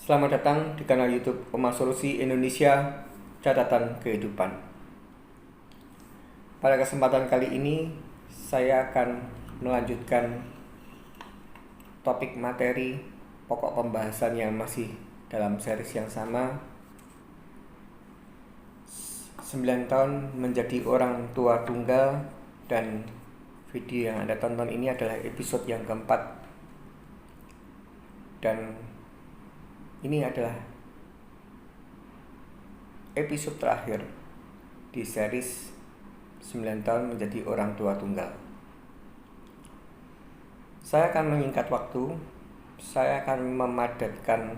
Selamat datang di kanal YouTube Oma Solusi Indonesia Catatan Kehidupan. Pada kesempatan kali ini, saya akan melanjutkan topik materi pokok pembahasan yang masih dalam series yang sama. 9 tahun menjadi orang tua tunggal, dan video yang Anda tonton ini adalah episode yang keempat. Dan ini adalah episode terakhir di series 9 tahun menjadi orang tua tunggal. Saya akan menyingkat waktu. Saya akan memadatkan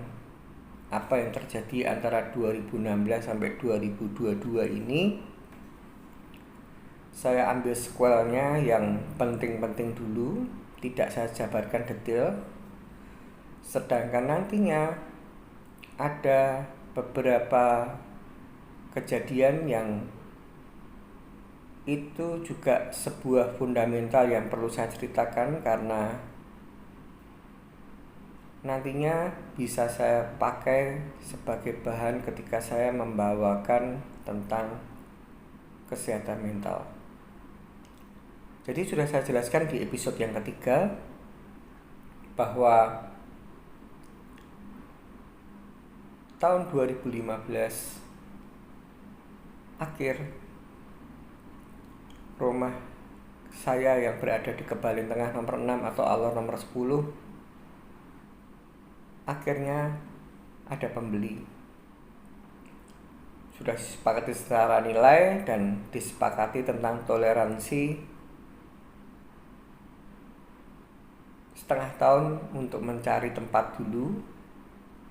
apa yang terjadi antara 2016 sampai 2022 ini. Saya ambil sequelnya yang penting-penting dulu, tidak saya jabarkan detail. Sedangkan nantinya ada beberapa kejadian yang itu juga sebuah fundamental yang perlu saya ceritakan, karena nantinya bisa saya pakai sebagai bahan ketika saya membawakan tentang kesehatan mental. Jadi sudah saya jelaskan di episode yang ketiga bahwa tahun 2015 akhir, rumah saya yang berada di Kebalin Tengah nomor 6 atau Alor nomor 10 akhirnya ada pembeli. Sudah disepakati secara nilai dan disepakati tentang toleransi setengah tahun untuk mencari tempat dulu,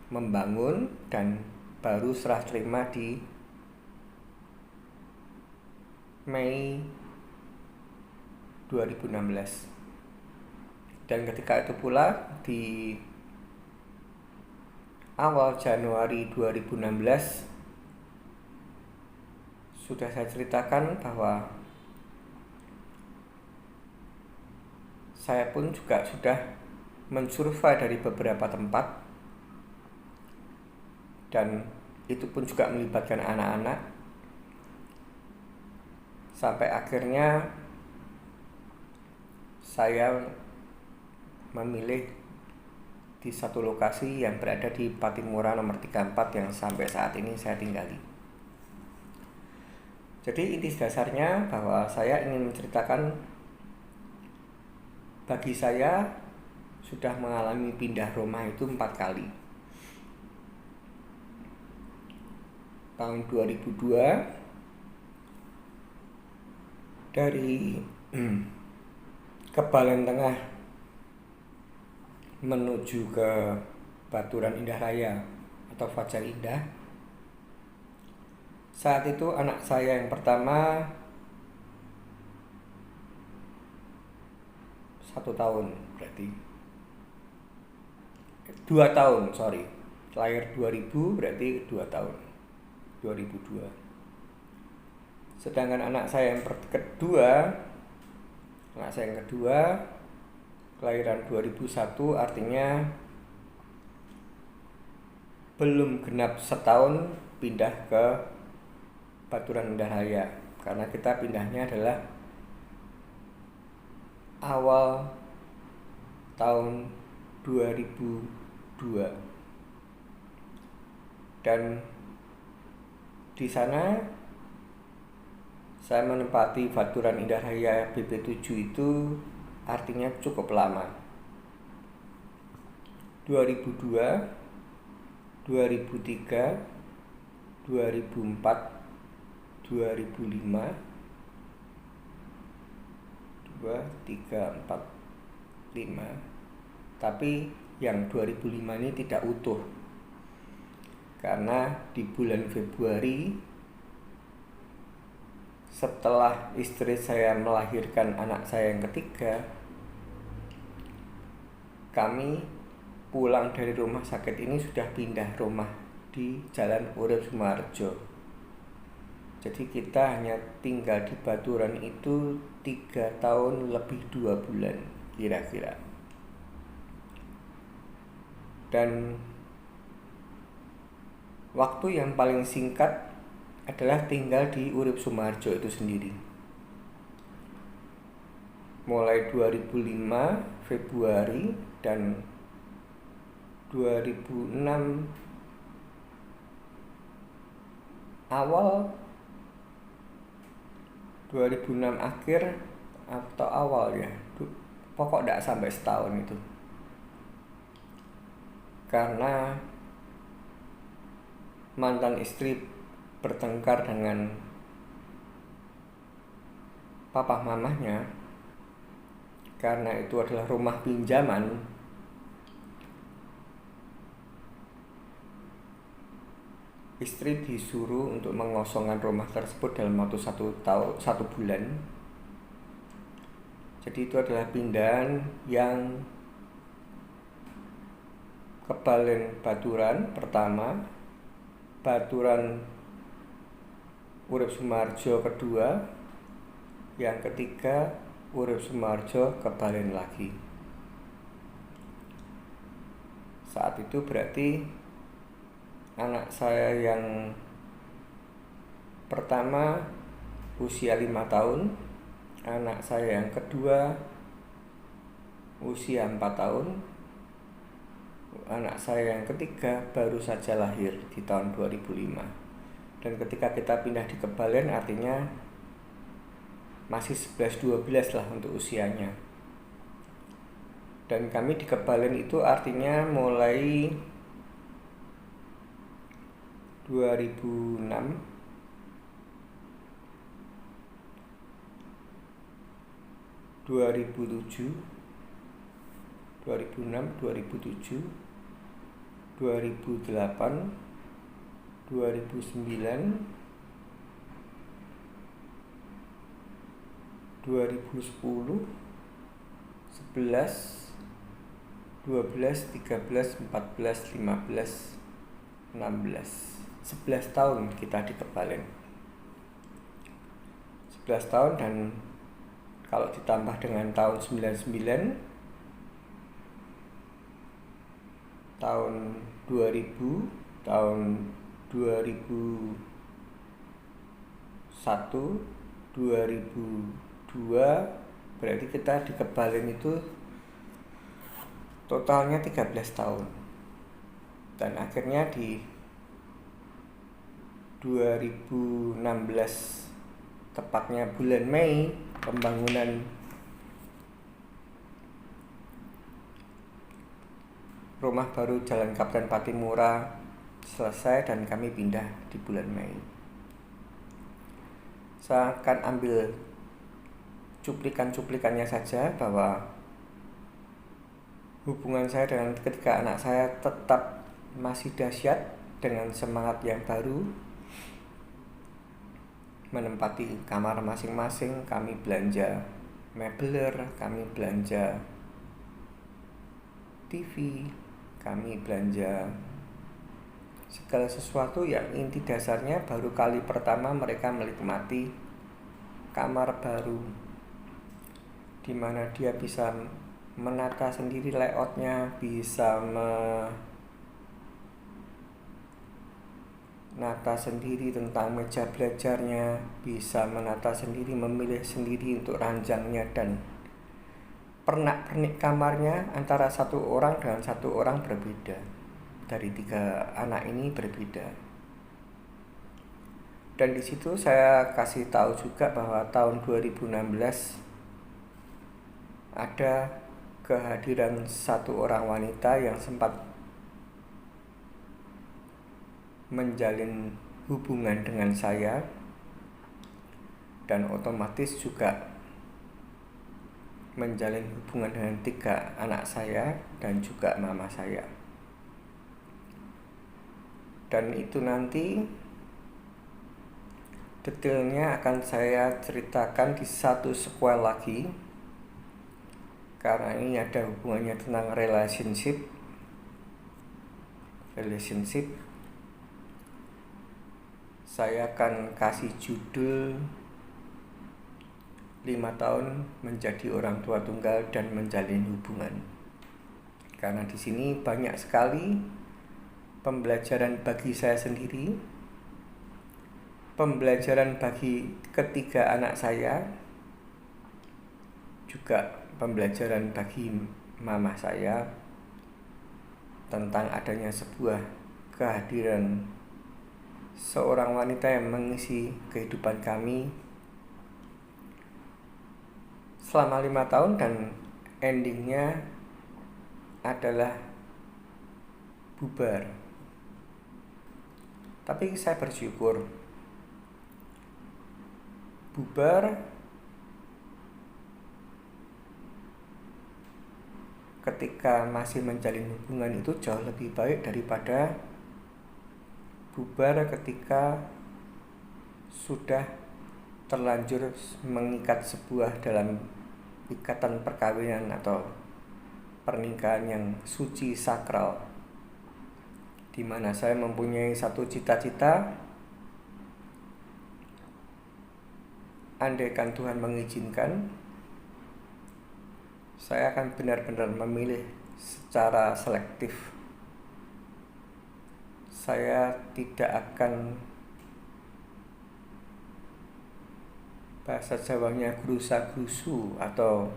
membangun, dan baru serah terima di Mei 2016. Dan ketika itu pula di awal Januari 2016 sudah saya ceritakan bahwa saya pun juga sudah mensurvei dari beberapa tempat, dan itu pun juga melibatkan anak-anak, sampai akhirnya saya memilih di satu lokasi yang berada di Patimura nomor 34 yang sampai saat ini saya tinggali. Jadi inti dasarnya bahwa saya ingin menceritakan, bagi saya sudah mengalami pindah rumah itu 4 kali. Tahun 2002 dari Kebalin Tengah menuju ke Baturan Indah Raya atau Fajar Indah. Saat itu anak saya yang pertama 1 tahun, berarti 2 tahun, lahir 2000 berarti 2 tahun, 2002. Sedangkan anak saya yang kedua kelahiran 2001, artinya belum genap setahun pindah ke Baturan Indah Raya, karena kita pindahnya adalah awal tahun 2002. Dan di sana saya menempati Baturan Indah Raya BP7 itu artinya cukup lama. 2002, 2003, 2004, 2005, 2, 3, 4, 5. Tapi yang 2005 ini tidak utuh, karena di bulan Februari setelah istri saya melahirkan anak saya yang ketiga, kami pulang dari rumah sakit ini sudah pindah rumah di Jalan Urip Sumarjo. Jadi kita hanya tinggal di Baturan itu 3 tahun lebih 2 bulan kira-kira. Dan waktu yang paling singkat adalah tinggal di Urip Sumoharjo itu sendiri. Mulai 2005 Februari dan 2006 awal, 2006 akhir atau awal ya, pokok tidak sampai setahun itu. Karena mantan istri bertengkar dengan papa mamahnya, karena itu adalah rumah pinjaman. Istri disuruh untuk mengosongkan rumah tersebut dalam waktu 1 bulan. Jadi itu adalah pindahan yang ke Balen Baturan pertama, Baturan Urip Sumoharjo kedua, yang ketiga Urip Sumoharjo ke Balen lagi. Saat itu berarti anak saya yang pertama usia 5 tahun, anak saya yang kedua usia 4 tahun, anak saya yang ketiga baru saja lahir di tahun 2005. Dan ketika kita pindah di Kebalen artinya masih 11-12 lah untuk usianya. Dan kami di Kebalen itu artinya mulai 2006 2007 2007 2008 2009 2010 11 12 13 14 15 16 11 tahun kita di Kebalen. 11 tahun, dan kalau ditambah dengan tahun 99, tahun 2000, tahun 2001, 2002, berarti kita di Kebalen itu totalnya 13 tahun. Dan akhirnya di 2016, tepatnya bulan Mei, pembangunan rumah baru Jalan Kapten Patimura selesai dan kami pindah di bulan Mei. Saya akan ambil cuplikan-cuplikannya saja bahwa hubungan saya dengan ketiga anak saya tetap masih dahsyat dengan semangat yang baru. Menempati kamar masing-masing, kami belanja mebeler, kami belanja TV, kami belanja segala sesuatu yang inti dasarnya baru kali pertama mereka menikmati kamar baru, dimana dia bisa menata sendiri layoutnya, bisa menata sendiri tentang meja belajarnya, bisa menata sendiri, memilih sendiri untuk ranjangnya, dan pernak-pernik kamarnya antara satu orang dengan satu orang berbeda. Dari 3 anak ini berbeda. Dan di situ saya kasih tahu juga bahwa tahun 2016 ada kehadiran satu orang wanita yang sempat menjalin hubungan dengan saya, dan otomatis juga menjalin hubungan dengan 3 anak saya dan juga mama saya. Dan itu nanti detailnya akan saya ceritakan di satu sequel lagi, karena ini ada hubungannya tentang relationship. Saya akan kasih judul 5 tahun menjadi orang tua tunggal dan menjalin hubungan. Karena di sini banyak sekali pembelajaran bagi saya sendiri, pembelajaran bagi ketiga anak saya, juga pembelajaran bagi mama saya tentang adanya sebuah kehadiran seorang wanita yang mengisi kehidupan kami selama 5 tahun, dan endingnya adalah bubar. Tapi saya bersyukur bubar ketika masih menjalin hubungan itu jauh lebih baik daripada bubar ketika sudah terlanjur mengikat sebuah dalam ikatan perkawinan atau pernikahan yang suci sakral, di mana saya mempunyai satu cita-cita. Andaikan Tuhan mengizinkan, saya akan benar-benar memilih secara selektif. Saya tidak akan, bahasa Jawanya, gerusa-gerusu atau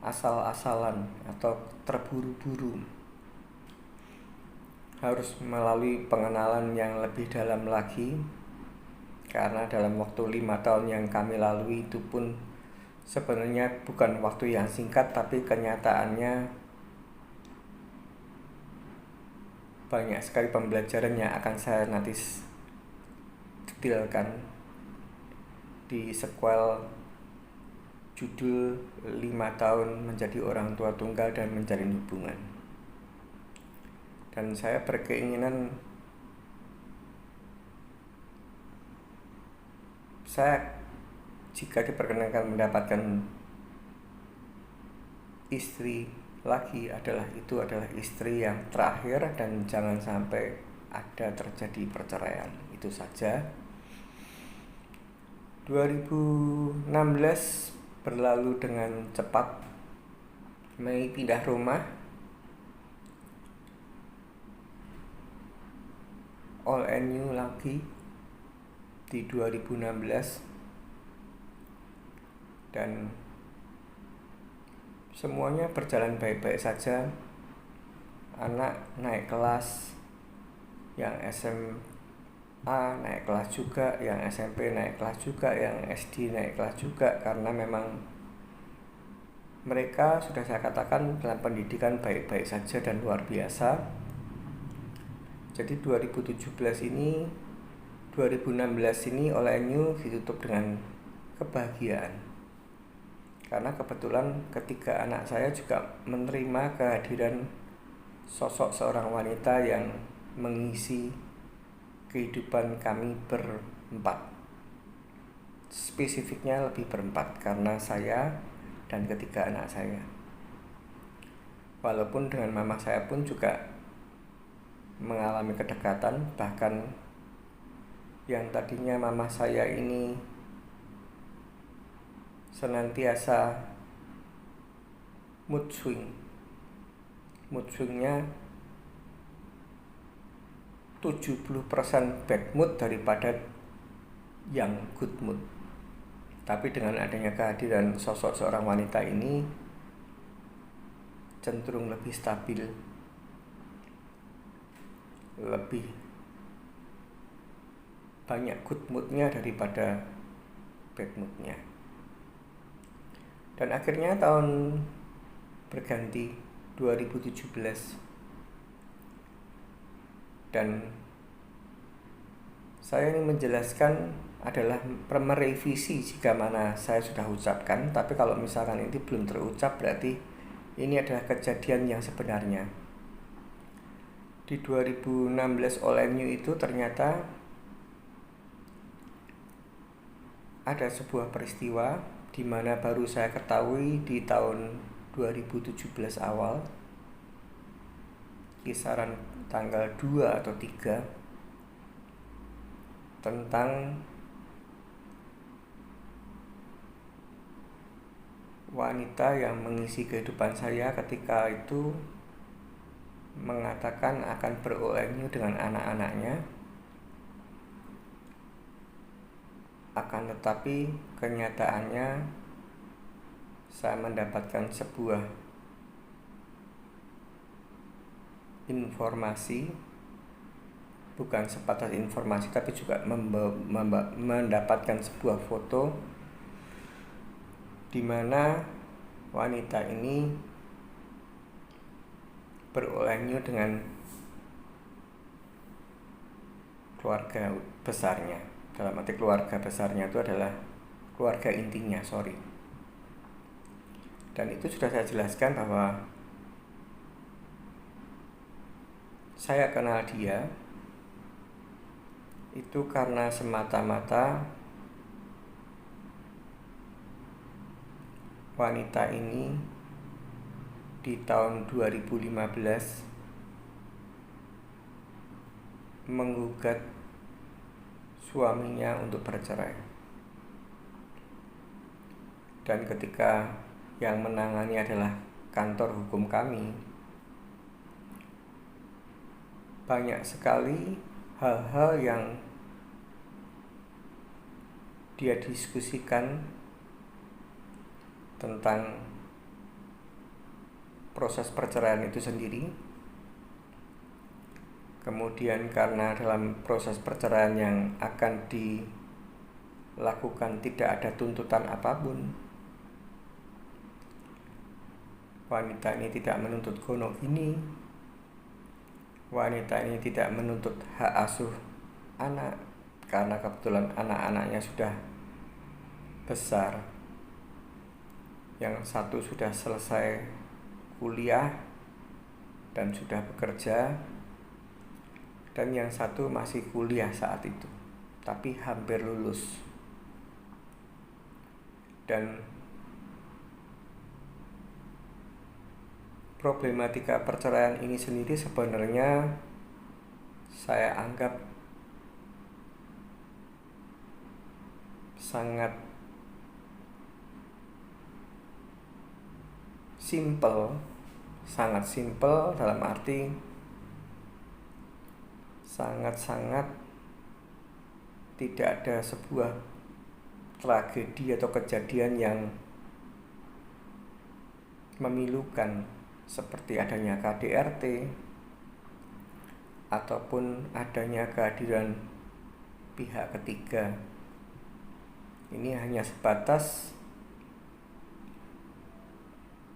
asal-asalan atau terburu-buru. Harus melalui pengenalan yang lebih dalam lagi, karena dalam waktu 5 tahun yang kami lalui itu pun sebenarnya bukan waktu yang singkat, tapi kenyataannya banyak sekali pembelajaran yang akan saya nanti detailkan di sequel judul 5 tahun menjadi orang tua tunggal dan menjalin hubungan. Dan saya berkeinginan saya, jika diperkenankan mendapatkan istri lagi, itu adalah istri yang terakhir, dan jangan sampai ada terjadi perceraian. Itu saja. 2016 berlalu dengan cepat. Mei pindah rumah, all and new lagi di 2016, dan semuanya berjalan baik-baik saja. Anak naik kelas, yang SMA naik kelas juga, yang SMP naik kelas juga, yang SD naik kelas juga, karena memang mereka sudah saya katakan dalam pendidikan baik-baik saja dan luar biasa. Jadi 2016 ini oleh New ditutup dengan kebahagiaan, karena kebetulan ketiga anak saya juga menerima kehadiran sosok seorang wanita yang mengisi kehidupan kami berempat. Spesifiknya lebih berempat, karena saya dan ketiga anak saya. Walaupun dengan mama saya pun juga mengalami kedekatan, bahkan yang tadinya mama saya ini senantiasa mood swingnya 70% bad mood daripada yang good mood. Tapi dengan adanya kehadiran sosok seorang wanita ini, cenderung lebih stabil, lebih banyak good moodnya daripada bad moodnya. Dan akhirnya tahun berganti 2017, dan saya ingin menjelaskan adalah merevisi jika mana saya sudah ucapkan. Tapi kalau misalkan ini belum terucap, berarti ini adalah kejadian yang sebenarnya. Di 2016 oleh New itu ternyata ada sebuah peristiwa di mana baru saya ketahui di tahun 2017 awal, kisaran tanggal 2 atau 3, tentang wanita yang mengisi kehidupan saya ketika itu mengatakan akan berulangi dengan anak-anaknya, akan tetapi kenyataannya saya mendapatkan sebuah informasi, bukan sebatas informasi tapi juga mendapatkan sebuah foto di mana wanita ini berulangi dengan keluarga besarnya. Dalam arti keluarga besarnya itu adalah keluarga intinya, Dan itu sudah saya jelaskan bahwa saya kenal dia itu karena semata-mata wanita ini di tahun 2015 menggugat suaminya untuk bercerai. Dan ketika yang menangani adalah kantor hukum kami, banyak sekali hal-hal yang dia diskusikan tentang proses perceraian itu sendiri. Kemudian karena dalam proses perceraian yang akan dilakukan tidak ada tuntutan apapun, wanita ini tidak menuntut gono gini, wanita ini tidak menuntut hak asuh anak karena kebetulan anak-anaknya sudah besar. Yang satu sudah selesai kuliah dan sudah bekerja, dan yang satu masih kuliah saat itu, tapi hampir lulus. Dan problematika perceraian ini sendiri sebenarnya saya anggap sangat simple dalam arti sangat-sangat tidak ada sebuah tragedi atau kejadian yang memilukan seperti adanya KDRT ataupun adanya kehadiran pihak ketiga. Ini hanya sebatas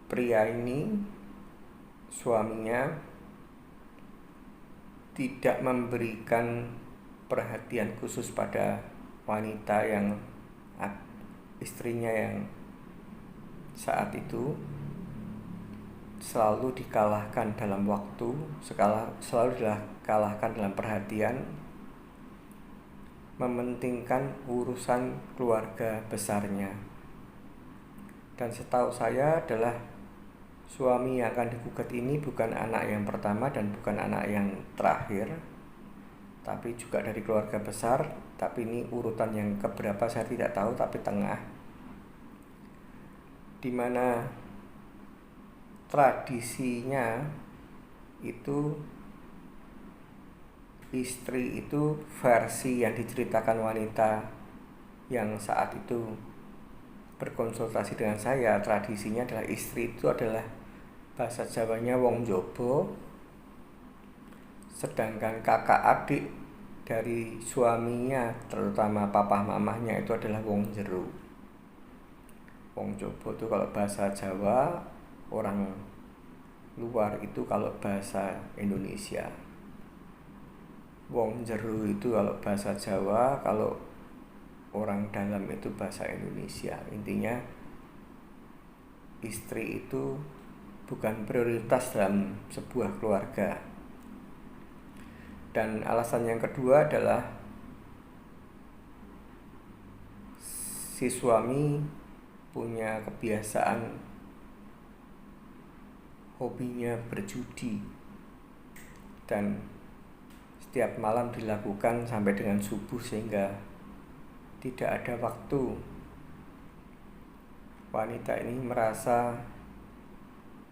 pria ini, suaminya, tidak memberikan perhatian khusus pada wanita yang istrinya yang saat itu selalu dikalahkan dalam waktu, selalu dikalahkan dalam perhatian, mementingkan urusan keluarga besarnya. Dan setahu saya adalah suami yang akan digugat ini bukan anak yang pertama dan bukan anak yang terakhir, tapi juga dari keluarga besar. Tapi ini urutan yang keberapa saya tidak tahu, tapi tengah, dimana tradisinya itu istri itu versi yang diceritakan wanita yang saat itu berkonsultasi dengan saya. Tradisinya adalah istri itu adalah bahasa Jawanya wong jobo, sedangkan kakak adik dari suaminya, terutama papa mamahnya, itu adalah wong jero. Wong jobo itu kalau bahasa Jawa, orang luar itu kalau bahasa Indonesia. Wong jero itu kalau bahasa Jawa, kalau orang dalam itu bahasa Indonesia. Intinya istri itu bukan prioritas dalam sebuah keluarga. Dan alasan yang kedua adalah si suami punya kebiasaan hobinya berjudi, dan setiap malam dilakukan sampai dengan subuh, sehingga tidak ada waktu. Wanita ini merasa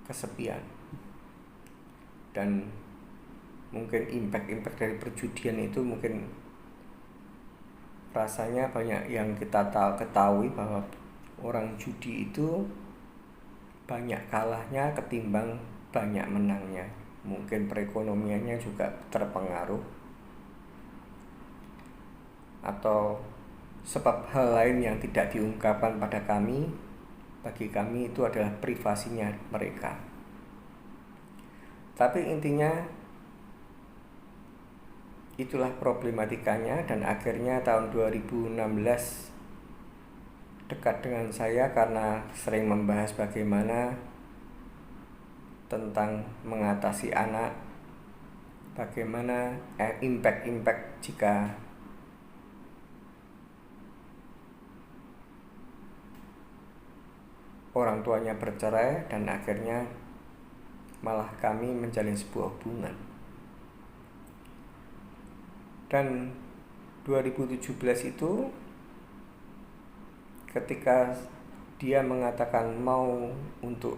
kesepian. dan mungkin impact dari perjudian itu mungkin rasanya banyak yang kita ketahui bahwa orang judi itu banyak kalahnya ketimbang banyak menangnya. Mungkin perekonomiannya juga terpengaruh, atau sebab hal lain yang tidak diungkapkan pada kami. Bagi kami itu adalah privasinya mereka. Tapi intinya itulah problematikanya, dan akhirnya tahun 2016 dekat dengan saya karena sering membahas bagaimana tentang mengatasi anak, bagaimana impact jika orang tuanya bercerai, dan akhirnya malah kami menjalin sebuah hubungan. Dan 2017 itu ketika dia mengatakan mau untuk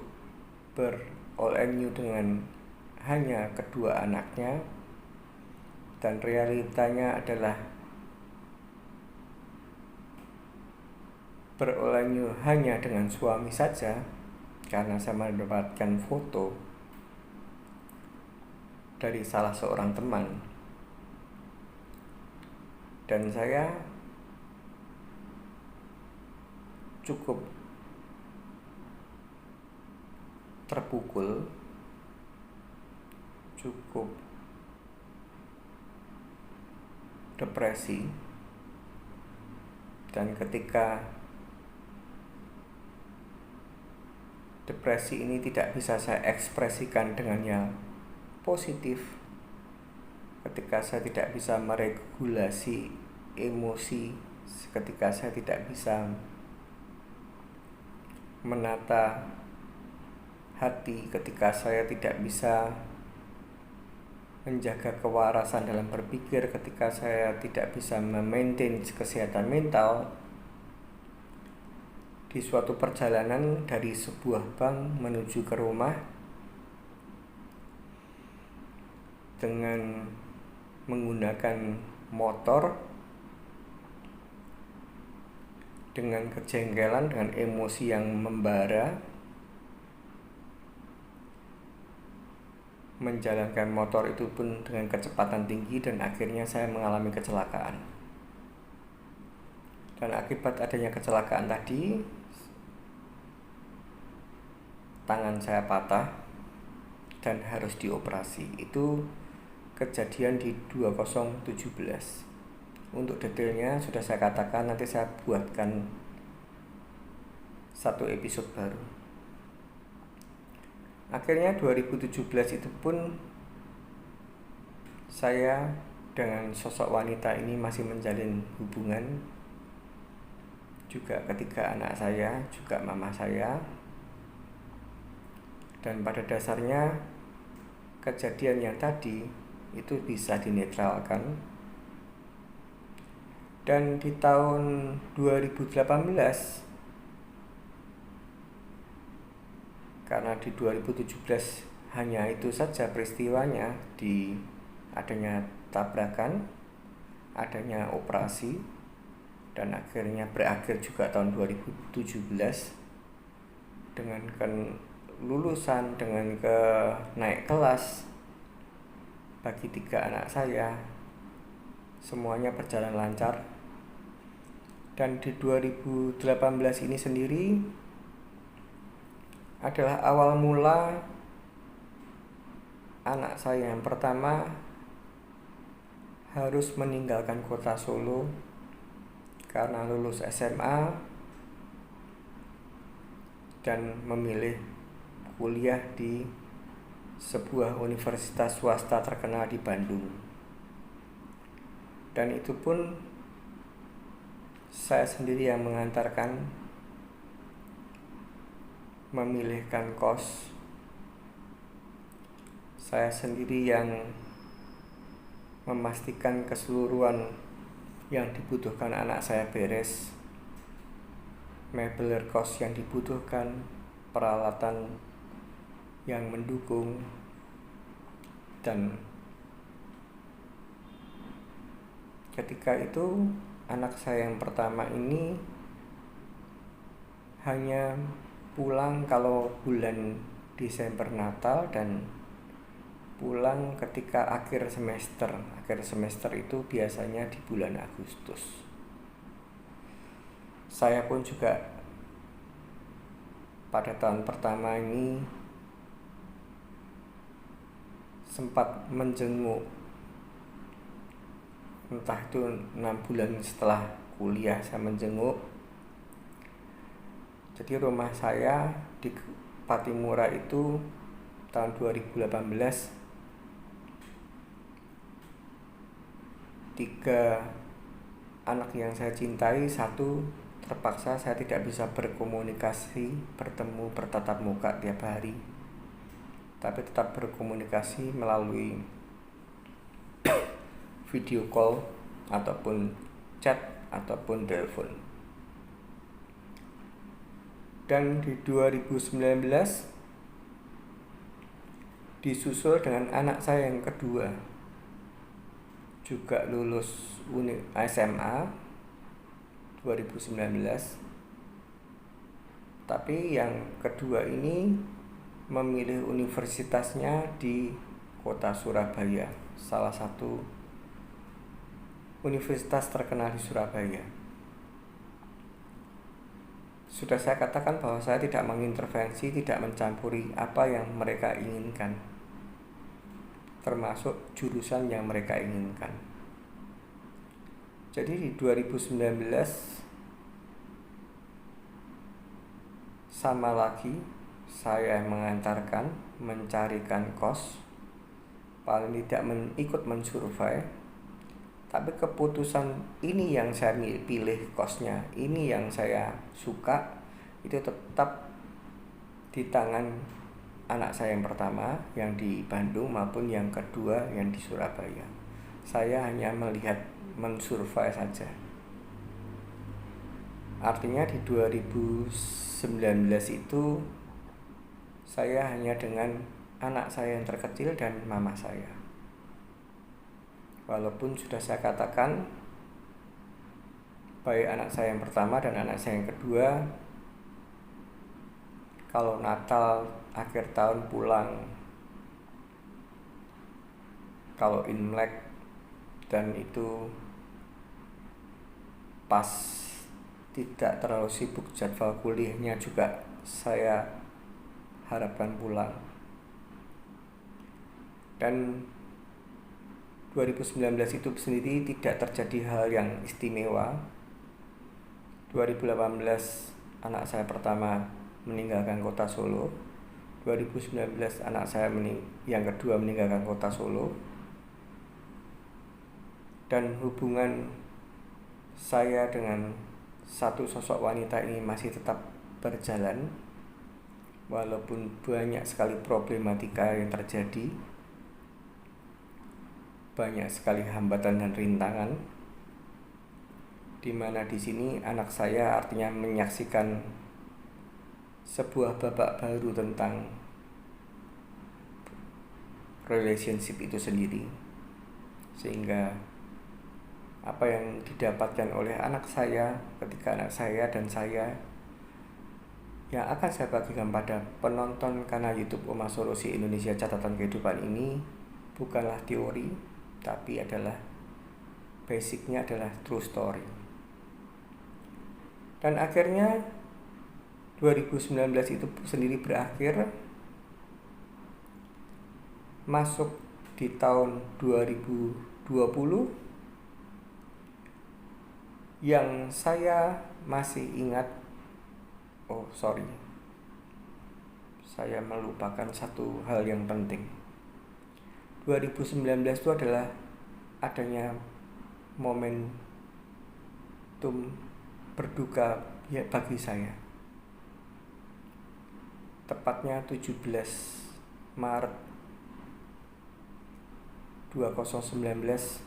all and new dengan hanya kedua anaknya, dan realitanya adalah all and new hanya dengan suami saja, karena saya mendapatkan foto dari salah seorang teman, dan saya cukup terpukul, cukup depresi. Dan ketika depresi ini tidak bisa saya ekspresikan dengan yang positif, ketika saya tidak bisa meregulasi emosi, ketika saya tidak bisa menata hati, ketika saya tidak bisa menjaga kewarasan dalam berpikir, ketika saya tidak bisa memaintain kesehatan mental, di suatu perjalanan dari sebuah bank menuju ke rumah dengan menggunakan motor, dengan kejengkelan, dengan emosi yang membara, menjalankan motor itu pun dengan kecepatan tinggi, dan akhirnya saya mengalami kecelakaan. Dan akibat adanya kecelakaan tadi, tangan saya patah dan harus dioperasi. Itu kejadian di 2017. Untuk detailnya sudah saya katakan, nanti saya buatkan satu episode baru. Akhirnya 2017 itu pun saya dengan sosok wanita ini masih menjalin hubungan, juga ketiga anak saya, juga mama saya. Dan pada dasarnya kejadian yang tadi itu bisa dinetralkan. Dan di tahun 2018, karena di 2017 hanya itu saja peristiwanya, di adanya tabrakan, adanya operasi, dan akhirnya berakhir juga tahun 2017 dengan lulusan, dengan naik kelas bagi 3 anak saya. Semuanya berjalan lancar. Dan di 2018 ini sendiri adalah awal mula anak saya yang pertama harus meninggalkan kota Solo karena lulus SMA dan memilih kuliah di sebuah universitas swasta terkenal di Bandung. Dan itu pun saya sendiri yang mengantarkan, memilihkan kos. Saya sendiri yang memastikan keseluruhan yang dibutuhkan anak saya beres, mebel kos yang dibutuhkan, peralatan yang mendukung, Dan ketika itu anak saya yang pertama ini hanya pulang kalau bulan Desember Natal dan pulang ketika akhir semester. Akhir semester itu biasanya di bulan Agustus. Saya pun juga pada tahun pertama ini sempat menjenguk, entah itu 6 bulan setelah kuliah saya menjenguk. Jadi rumah saya di Patimura itu tahun 2018 3 anak yang saya cintai, satu terpaksa saya tidak bisa berkomunikasi, bertemu, bertatap muka tiap hari, tapi tetap berkomunikasi melalui video call ataupun chat ataupun telepon. Dan di 2019 disusul dengan anak saya yang kedua, juga lulus SMA 2019. Tapi yang kedua ini memilih universitasnya di kota Surabaya, salah satu universitas terkenal di Surabaya. Sudah saya katakan bahwa saya tidak mengintervensi, tidak mencampuri apa yang mereka inginkan, termasuk jurusan yang mereka inginkan. Jadi di 2019 sama lagi saya mengantarkan, mencarikan kos, paling tidak ikut mensurvei. Tapi keputusan ini yang saya pilih kosnya, ini yang saya suka, itu tetap di tangan anak saya yang pertama yang di Bandung maupun yang kedua yang di Surabaya. Saya hanya melihat, mensurvei saja. Artinya di 2019 itu saya hanya dengan anak saya yang terkecil dan mama saya. Walaupun sudah saya katakan baik anak saya yang pertama dan anak saya yang kedua, kalau Natal akhir tahun pulang, kalau Imlek dan itu pas tidak terlalu sibuk jadwal kuliahnya juga saya harapkan pulang. Dan 2019 itu sendiri tidak terjadi hal yang istimewa. 2018 anak saya pertama meninggalkan kota Solo. 2019 anak saya yang kedua meninggalkan kota Solo. Dan hubungan saya dengan satu sosok wanita ini masih tetap berjalan, walaupun banyak sekali problematika yang terjadi, banyak sekali hambatan dan rintangan, di mana di sini anak saya artinya menyaksikan sebuah babak baru tentang relationship itu sendiri, sehingga apa yang didapatkan oleh anak saya ketika anak saya dan saya yang akan saya bagikan pada penonton kanal YouTube Oma Solusi Indonesia Catatan Kehidupan ini bukanlah teori, tapi adalah basicnya adalah true story. Dan akhirnya 2019 itu sendiri berakhir, masuk di tahun 2020 yang saya masih ingat. Saya melupakan satu hal yang penting. 2019 itu adalah adanya momentum berduka ya bagi saya. Tepatnya 17 Maret 2019,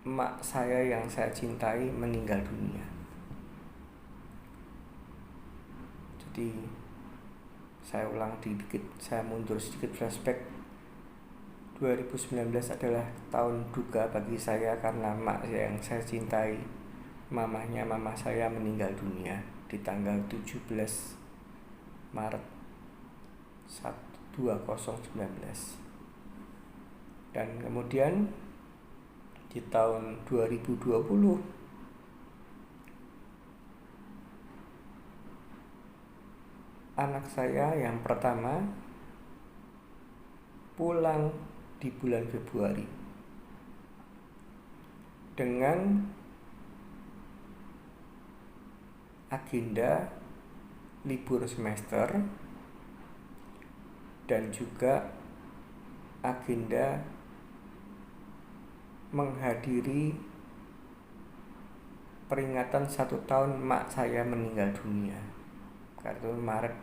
emak saya yang saya cintai meninggal dunia. Jadi saya ulang dikit, saya mundur sedikit flashback. 2019 adalah tahun duka bagi saya karena mak yang saya cintai, mama saya meninggal dunia di tanggal 17 Maret 2019. Dan kemudian di tahun 2020 anak saya yang pertama pulang di bulan Februari dengan agenda libur semester dan juga agenda menghadiri peringatan 1 tahun mak saya meninggal dunia, karena Maret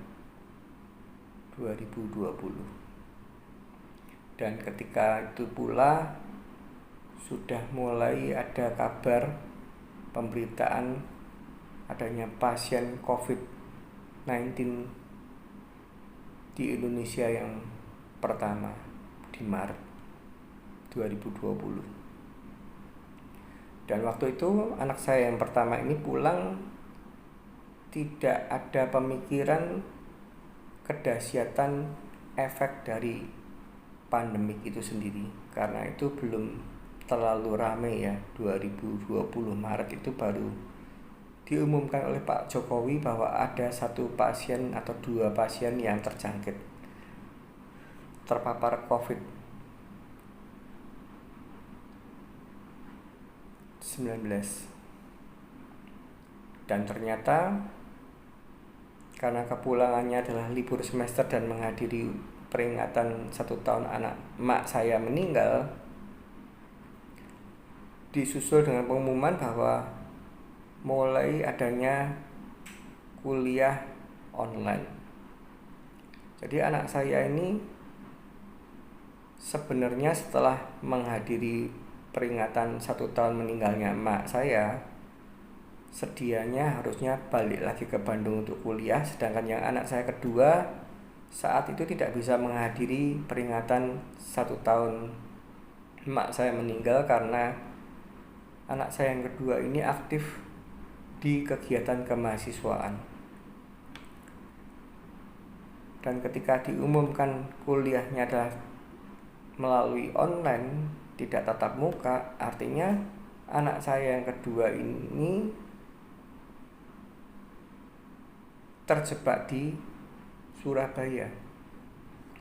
2020. Dan ketika itu pula sudah mulai ada kabar pemberitaan adanya pasien COVID-19 di Indonesia yang pertama di Maret 2020. Dan waktu itu anak saya yang pertama ini pulang tidak ada pemikiran kedahsyatan efek dari pandemik itu sendiri, karena itu belum terlalu ramai ya. 2020 Maret itu baru diumumkan oleh Pak Jokowi bahwa ada 1 pasien atau 2 pasien yang terpapar COVID-19. Dan ternyata karena kepulangannya adalah libur semester dan menghadiri peringatan 1 tahun anak mak saya meninggal, disusul dengan pengumuman bahwa mulai adanya kuliah online. Jadi anak saya ini sebenarnya setelah menghadiri peringatan 1 tahun meninggalnya mak saya, sedianya harusnya balik lagi ke Bandung untuk kuliah, sedangkan yang anak saya kedua saat itu tidak bisa menghadiri peringatan 1 tahun mak saya meninggal karena anak saya yang kedua ini aktif di kegiatan kemahasiswaan. Dan ketika diumumkan kuliahnya adalah melalui online, tidak tatap muka, artinya anak saya yang kedua ini terjebak di Surabaya.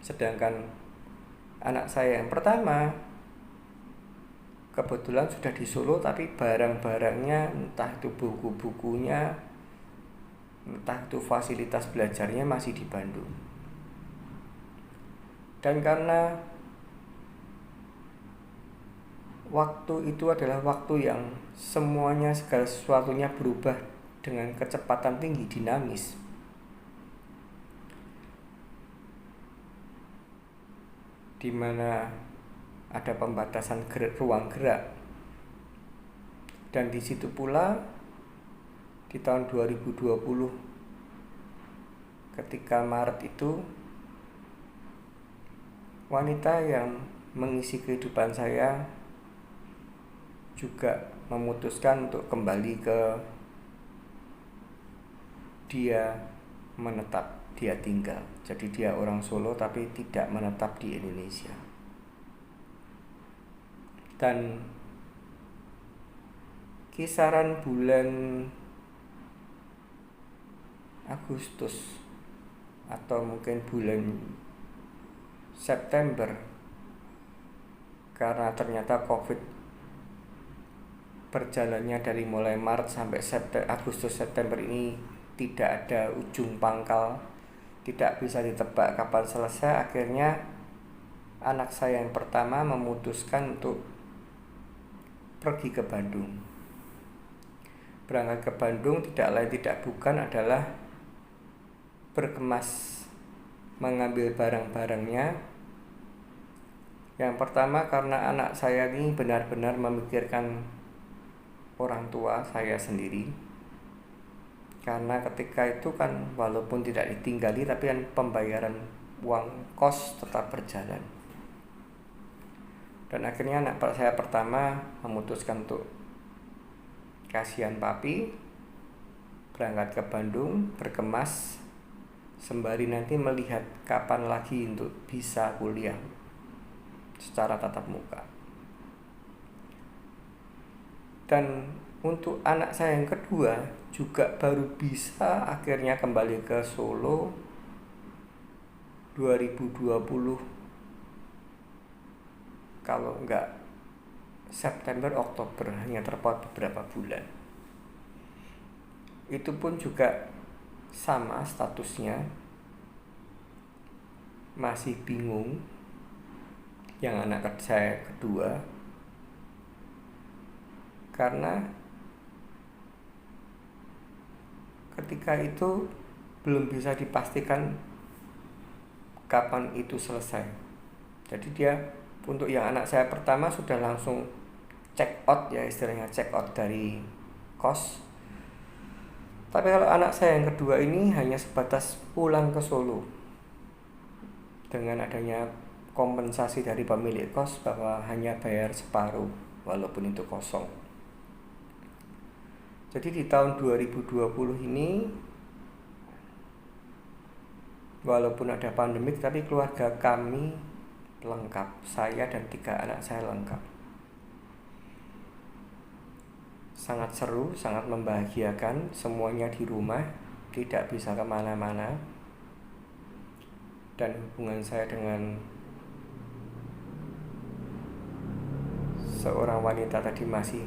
Sedangkan anak saya yang pertama kebetulan sudah di Solo, tapi barang-barangnya, entah itu buku-bukunya, entah itu fasilitas belajarnya masih di Bandung. Dan karena waktu itu adalah waktu yang semuanya, segala sesuatunya berubah dengan kecepatan tinggi, dinamis, di mana ada pembatasan ruang gerak. Dan di situ pula di tahun 2020 ketika Maret itu wanita yang mengisi kehidupan saya juga memutuskan untuk kembali ke dia menetap, dia tinggal. Jadi dia orang Solo tapi tidak menetap di Indonesia. Dan kisaran bulan Agustus atau mungkin bulan September, karena ternyata COVID berjalannya dari mulai Maret sampai Agustus September ini tidak ada ujung pangkal, tidak bisa ditebak kapan selesai. Akhirnya anak saya yang pertama memutuskan untuk pergi ke Bandung. Berangkat ke Bandung tidak lain tidak bukan adalah berkemas, mengambil barang-barangnya. Yang pertama karena anak saya ini benar-benar memikirkan orang tua saya sendiri, karena ketika itu kan walaupun tidak ditinggali tapi kan pembayaran uang kos tetap berjalan. Dan akhirnya anak saya pertama memutuskan untuk kasihan papi, berangkat ke Bandung, berkemas, sembari nanti melihat kapan lagi untuk bisa kuliah secara tatap muka. Dan untuk anak saya yang kedua juga baru bisa akhirnya kembali ke Solo 2020, kalau enggak September Oktober, hanya terpaut beberapa bulan. Itu pun juga sama statusnya, masih bingung yang anak saya kedua, karena ketika itu belum bisa dipastikan kapan itu selesai. Jadi dia untuk yang anak saya pertama sudah langsung check out, ya istilahnya check out dari kos. Tapi kalau anak saya yang kedua ini hanya sebatas pulang ke Solo dengan adanya kompensasi dari pemilik kos bahwa hanya bayar separuh walaupun itu kosong. Jadi di tahun 2020 ini walaupun ada pandemik, tapi keluarga kami lengkap, saya dan 3 anak saya lengkap. Sangat seru, sangat membahagiakan, semuanya di rumah, tidak bisa kemana-mana. Dan hubungan saya dengan seorang wanita tadi masih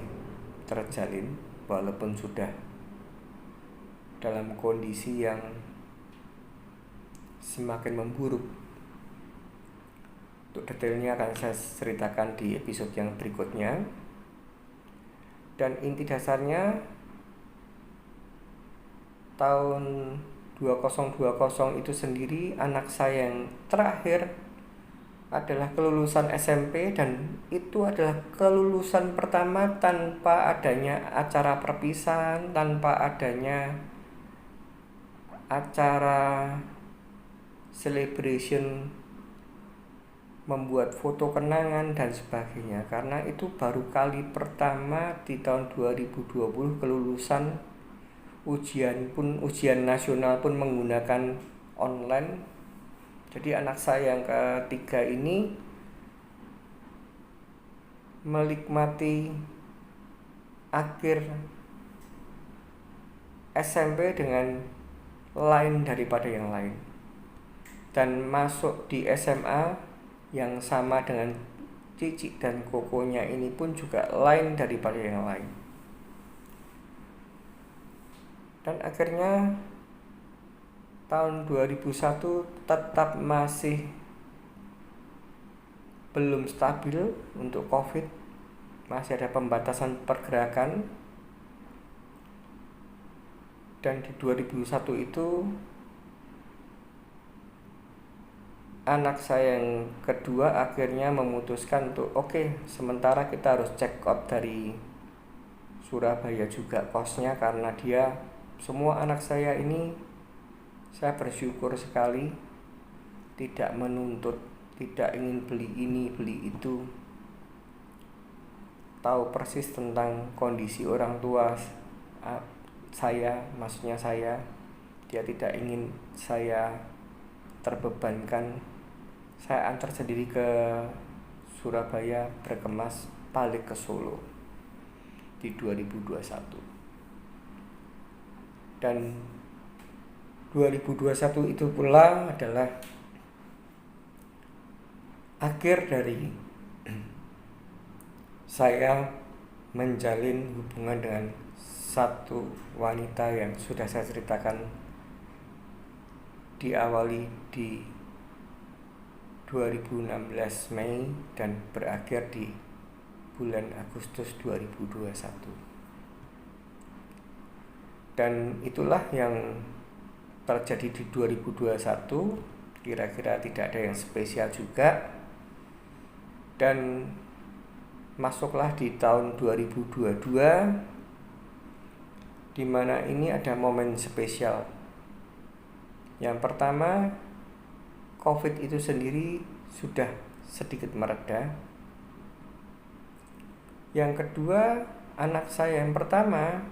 terjalin, walaupun sudah dalam kondisi yang semakin memburuk. Untuk detailnya akan saya ceritakan di episode yang berikutnya. Dan inti dasarnya tahun 2020 itu sendiri anak saya yang terakhir adalah kelulusan SMP, dan itu adalah kelulusan pertama tanpa adanya acara perpisahan, tanpa adanya acara celebration, membuat foto kenangan dan sebagainya, karena itu baru kali pertama di tahun 2020 kelulusan ujian nasional pun menggunakan online. Jadi anak saya yang ketiga ini menikmati akhir SMP dengan lain daripada yang lain, dan masuk di SMA yang sama dengan Cici dan Kokonya ini pun juga lain daripada yang lain. Dan akhirnya tahun 2001 tetap masih belum stabil untuk COVID, masih ada pembatasan pergerakan. Dan di 2001 itu anak saya yang kedua akhirnya memutuskan untuk sementara kita harus check out dari Surabaya juga kosnya, karena dia, semua anak saya ini saya bersyukur sekali tidak menuntut, tidak ingin beli ini beli itu, tahu persis tentang kondisi orang tua saya, maksudnya saya, dia tidak ingin saya terbebankan. Saya antar sendiri ke Surabaya, berkemas balik ke Solo di 2021. Dan 2021 itu pula adalah akhir dari saya menjalin hubungan dengan satu wanita yang sudah saya ceritakan, diawali di 2016 Mei dan berakhir di bulan Agustus 2021. Dan itulah yang terjadi di 2021, kira-kira tidak ada yang spesial juga. Dan masuklah di tahun 2022, di mana ini ada momen spesial. Yang pertama, COVID itu sendiri sudah sedikit mereda, Yang kedua, anak saya yang pertama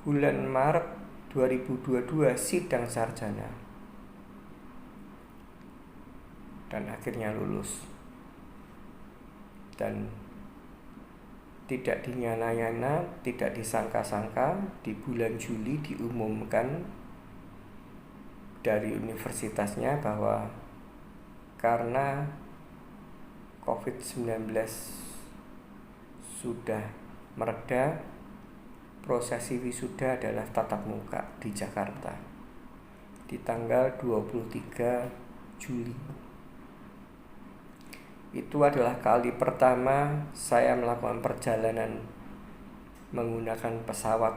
bulan Maret 2022 sidang sarjana dan akhirnya lulus. Dan tidak dinyana-nyana, tidak disangka-sangka, di bulan Juli diumumkan dari universitasnya bahwa karena COVID-19 sudah mereda, prosesi wisuda adalah tatap muka di Jakarta di tanggal 23 Juli. Itu adalah kali pertama saya melakukan perjalanan menggunakan pesawat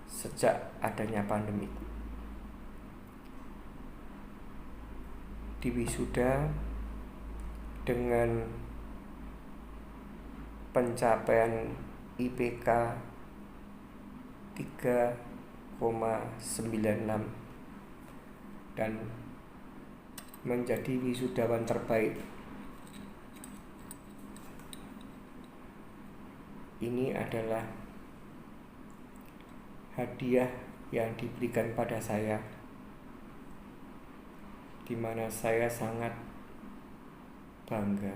sejak adanya pandemi. Di wisuda dengan pencapaian IPK 3,96 dan menjadi wisudawan terbaik. Ini adalah hadiah yang diberikan pada saya, di mana saya sangat bangga.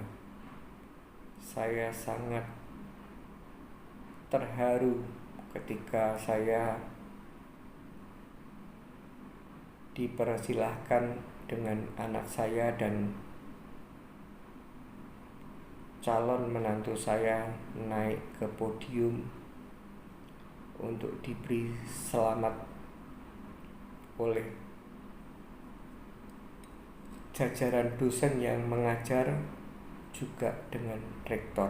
Saya sangat terharu ketika saya dipersilahkan dengan anak saya dan calon menantu saya naik ke podium untuk diberi selamat oleh jajaran dosen yang mengajar, juga dengan rektor.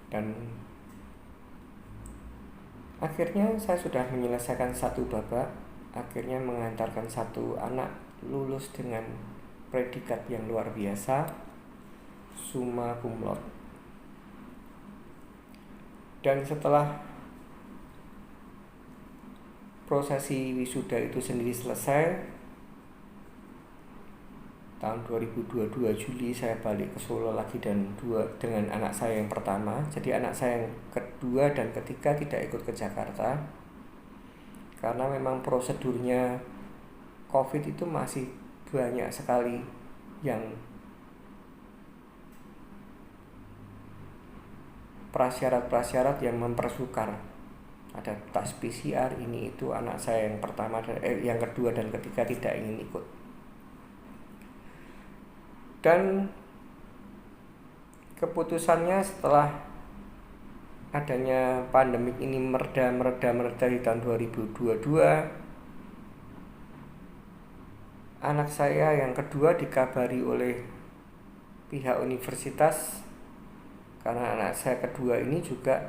Dan akhirnya saya sudah menyelesaikan satu babak, akhirnya mengantarkan satu anak lulus dengan predikat yang luar biasa, summa cum laude. Dan setelah prosesi wisuda itu sendiri selesai, tahun 2022 Juli saya balik ke Solo lagi dengan anak saya yang pertama. Jadi anak saya yang kedua dan ketiga tidak ikut ke Jakarta karena memang prosedurnya COVID itu masih banyak sekali yang prasyarat-prasyarat yang mempersukar. Ada tes PCR, ini itu. Anak saya yang pertama yang kedua dan ketiga tidak ingin ikut. Dan keputusannya setelah adanya pandemik ini mereda di tahun 2022, anak saya yang kedua dikabari oleh pihak universitas, karena anak saya kedua ini juga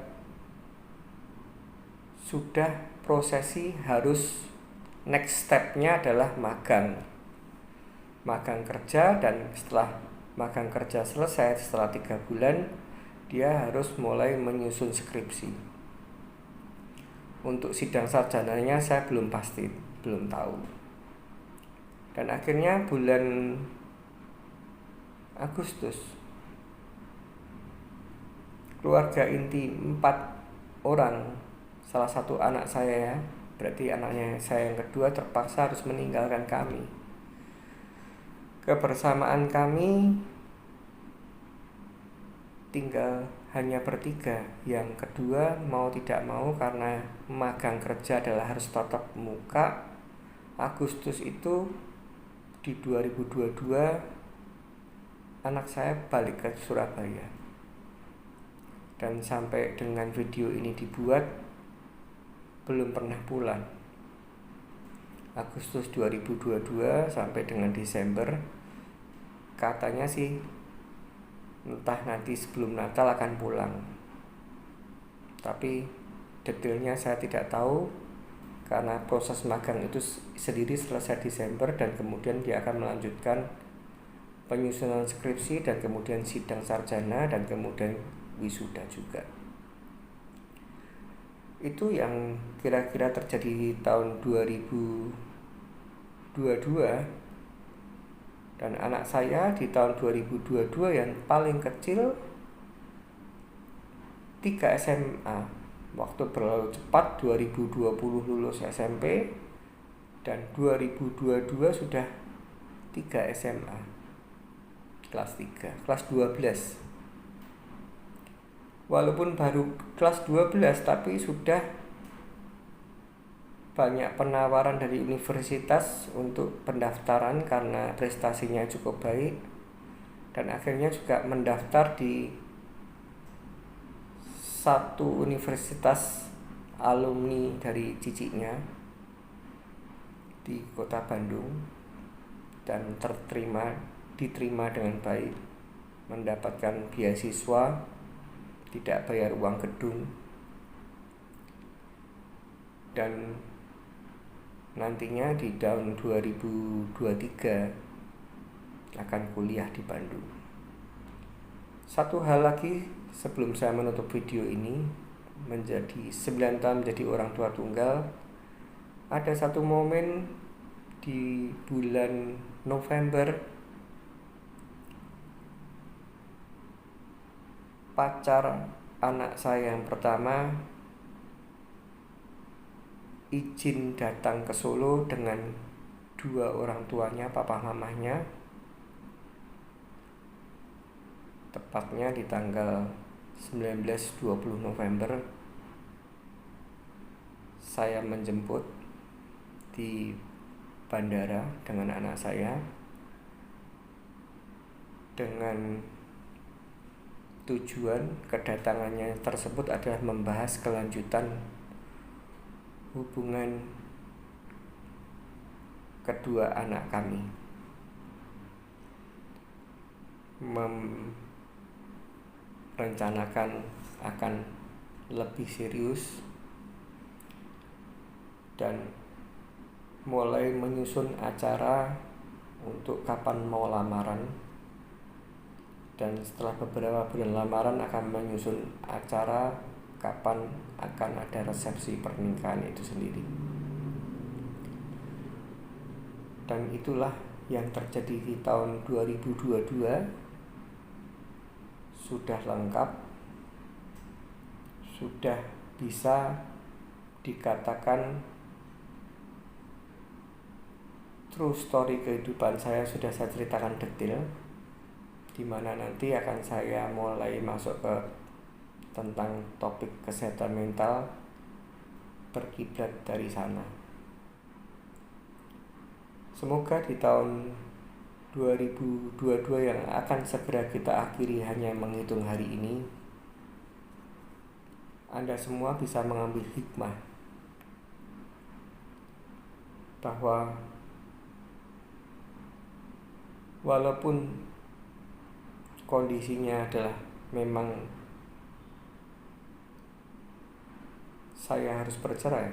sudah prosesi harus next step-nya adalah magang kerja, dan setelah magang kerja selesai setelah 3 bulan dia harus mulai menyusun skripsi. Untuk sidang sarjananya saya belum pasti, belum tahu. Dan akhirnya bulan Agustus keluarga inti 4 orang, salah satu anak saya, berarti anaknya saya yang kedua, terpaksa harus meninggalkan kami. Kebersamaan kami tinggal hanya bertiga. Yang kedua mau tidak mau karena magang kerja adalah harus tatap muka. Agustus itu di 2022 anak saya balik ke Surabaya, dan sampai dengan video ini dibuat belum pernah pulang. Agustus 2022 sampai dengan Desember, katanya sih entah nanti sebelum Natal akan pulang, tapi detailnya saya tidak tahu karena proses magang itu sendiri selesai Desember dan kemudian dia akan melanjutkan penyusunan skripsi dan kemudian sidang sarjana dan kemudian wisuda juga. Itu yang kira-kira terjadi di tahun 2022. Dan anak saya di tahun 2022 yang paling kecil 3 SMA. Waktu berlalu cepat, 2020 lulus SMP dan 2022 sudah 3 SMA. Kelas 3, kelas 12. Walaupun baru kelas 12 tapi sudah banyak penawaran dari universitas untuk pendaftaran karena prestasinya cukup baik, dan akhirnya juga mendaftar di satu universitas alumni dari ciciknya di kota Bandung, dan diterima dengan baik, mendapatkan beasiswa, tidak bayar uang gedung, dan nantinya di tahun 2023 akan kuliah di Bandung. Satu hal lagi sebelum saya menutup video ini, menjadi 9 tahun menjadi orang tua tunggal, ada satu momen di bulan November, pacar anak saya yang pertama izin datang ke Solo dengan 2 orang tuanya, papa mamanya, tepatnya di tanggal 19-20 November. Saya menjemput di bandara dengan anak saya, dengan tujuan kedatangannya tersebut adalah membahas kelanjutan hubungan kedua anak kami, merencanakan akan lebih serius dan mulai menyusun acara untuk kapan mau lamaran, dan setelah beberapa bulan lamaran akan menyusun acara kapan akan ada resepsi pernikahan itu sendiri. Dan itulah yang terjadi di tahun 2022. Sudah lengkap, sudah bisa dikatakan true story kehidupan saya, sudah saya ceritakan detail, dimana nanti akan saya mulai masuk ke tentang topik kesehatan mental, berkiblat dari sana. Semoga di tahun 2022 yang akan segera kita akhiri hanya menghitung hari ini, Anda semua bisa mengambil hikmah bahwa walaupun kondisinya adalah memang saya harus bercerai,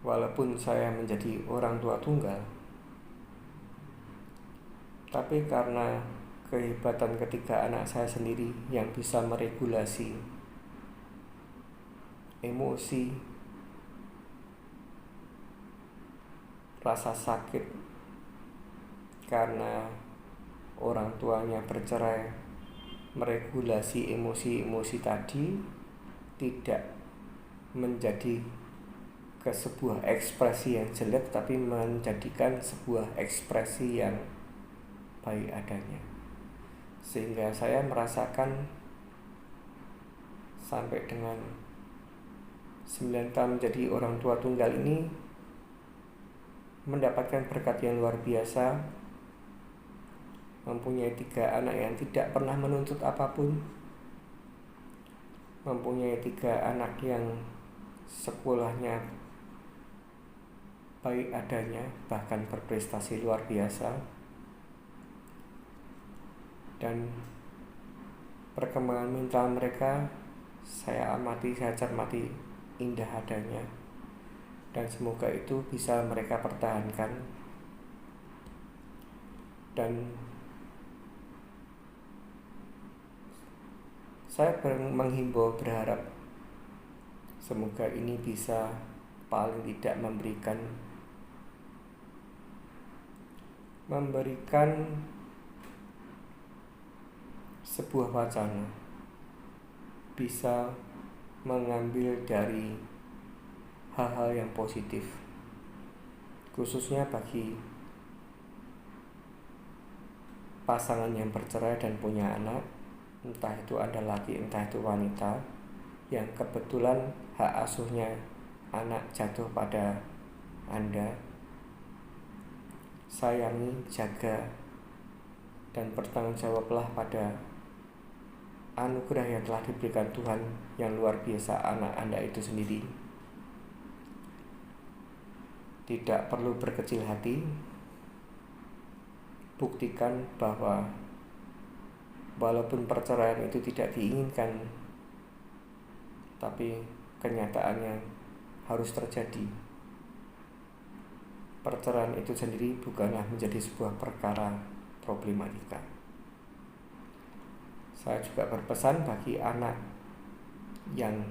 walaupun saya menjadi orang tua tunggal, tapi karena kehebatan ketiga anak saya sendiri yang bisa meregulasi emosi, rasa sakit karena orang tuanya bercerai, meregulasi emosi-emosi tadi tidak menjadi ke sebuah ekspresi yang jelek, tapi menjadikan sebuah ekspresi yang baik adanya. Sehingga saya merasakan sampai dengan 9 tahun menjadi orang tua tunggal ini mendapatkan berkat yang luar biasa, mempunyai 3 anak yang tidak pernah menuntut apapun, mempunyai 3 anak yang sekolahnya baik adanya, bahkan berprestasi luar biasa, dan perkembangan mental mereka saya amati, saya cermati indah adanya, dan semoga itu bisa mereka pertahankan. Dan saya menghimbau, berharap semoga ini bisa paling tidak memberikan memberikan sebuah wacana, bisa mengambil dari hal-hal yang positif, khususnya bagi pasangan yang bercerai dan punya anak, entah itu Anda laki, entah itu wanita, yang kebetulan hak asuhnya anak jatuh pada Anda. Sayangi, jaga, dan bertanggungjawablah pada anugerah yang telah diberikan Tuhan yang luar biasa anak Anda itu sendiri. Tidak perlu berkecil hati. Buktikan bahwa walaupun perceraian itu tidak diinginkan, tapi kenyataannya harus terjadi. Perceraian itu sendiri bukanlah menjadi sebuah perkara problematika. Saya juga berpesan bagi anak yang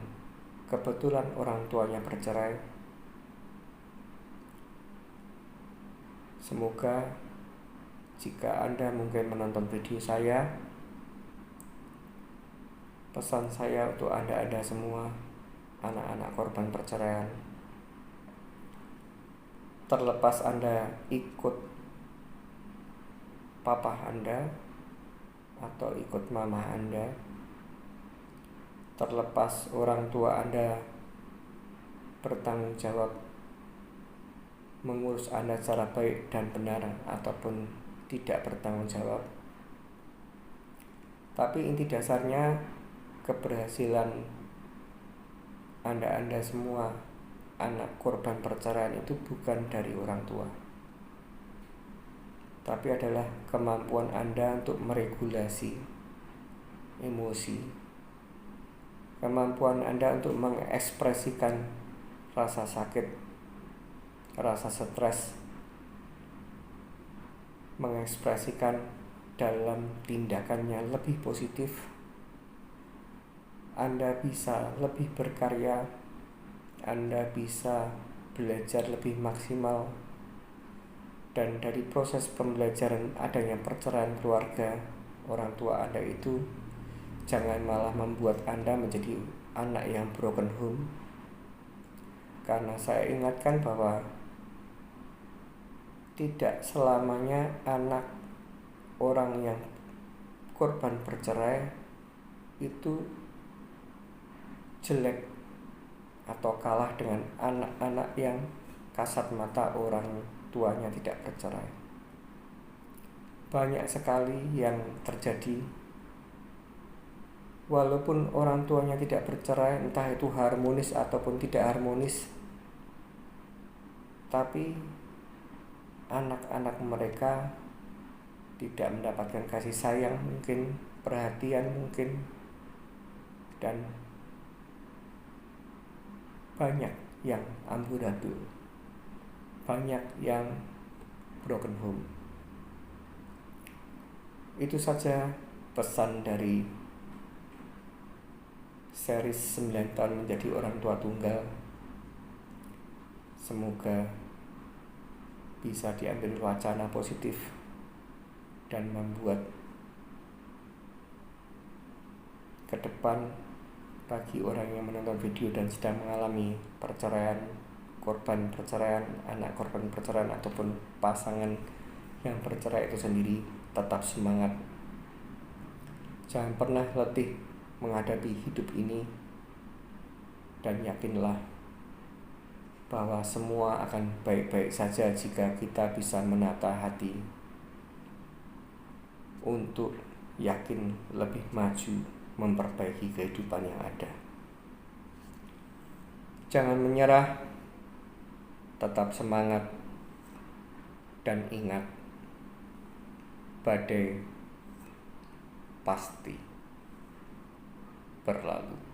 kebetulan orang tuanya bercerai, semoga jika Anda mungkin menonton video saya, pesan saya untuk Anda semua, anak-anak korban perceraian, terlepas Anda ikut papa Anda atau ikut mama Anda, terlepas orang tua Anda bertanggung jawab mengurus Anda secara baik dan benar ataupun tidak bertanggung jawab, tapi inti dasarnya keberhasilan Anda semua anak korban perceraian itu bukan dari orang tua, tapi adalah kemampuan Anda untuk meregulasi emosi, kemampuan Anda untuk mengekspresikan rasa sakit, rasa stres, mengekspresikan dalam tindakannya lebih positif. Anda bisa lebih berkarya, Anda bisa belajar lebih maksimal, dan dari proses pembelajaran adanya perceraian keluarga orang tua Anda itu, jangan malah membuat Anda menjadi anak yang broken home. Karena saya ingatkan bahwa tidak selamanya anak orang yang korban bercerai itu jelek atau kalah dengan anak-anak yang kasat mata orang tuanya tidak bercerai. Banyak sekali yang terjadi walaupun orang tuanya tidak bercerai, entah itu harmonis ataupun tidak harmonis, tapi anak-anak mereka tidak mendapatkan kasih sayang mungkin, perhatian mungkin, dan banyak yang amburadul, banyak yang broken home. Itu saja pesan dari series 9 tahun menjadi orang tua tunggal. Semoga bisa diambil wacana positif dan membuat ke depan bagi orang yang menonton video dan sedang mengalami perceraian, korban perceraian, anak korban perceraian ataupun pasangan yang bercerai itu sendiri, tetap semangat. Jangan pernah letih menghadapi hidup ini, dan yakinlah bahwa semua akan baik-baik saja jika kita bisa menata hati untuk yakin lebih maju memperbaiki kehidupan yang ada. Jangan menyerah, tetap semangat, dan ingat, badai pasti berlalu.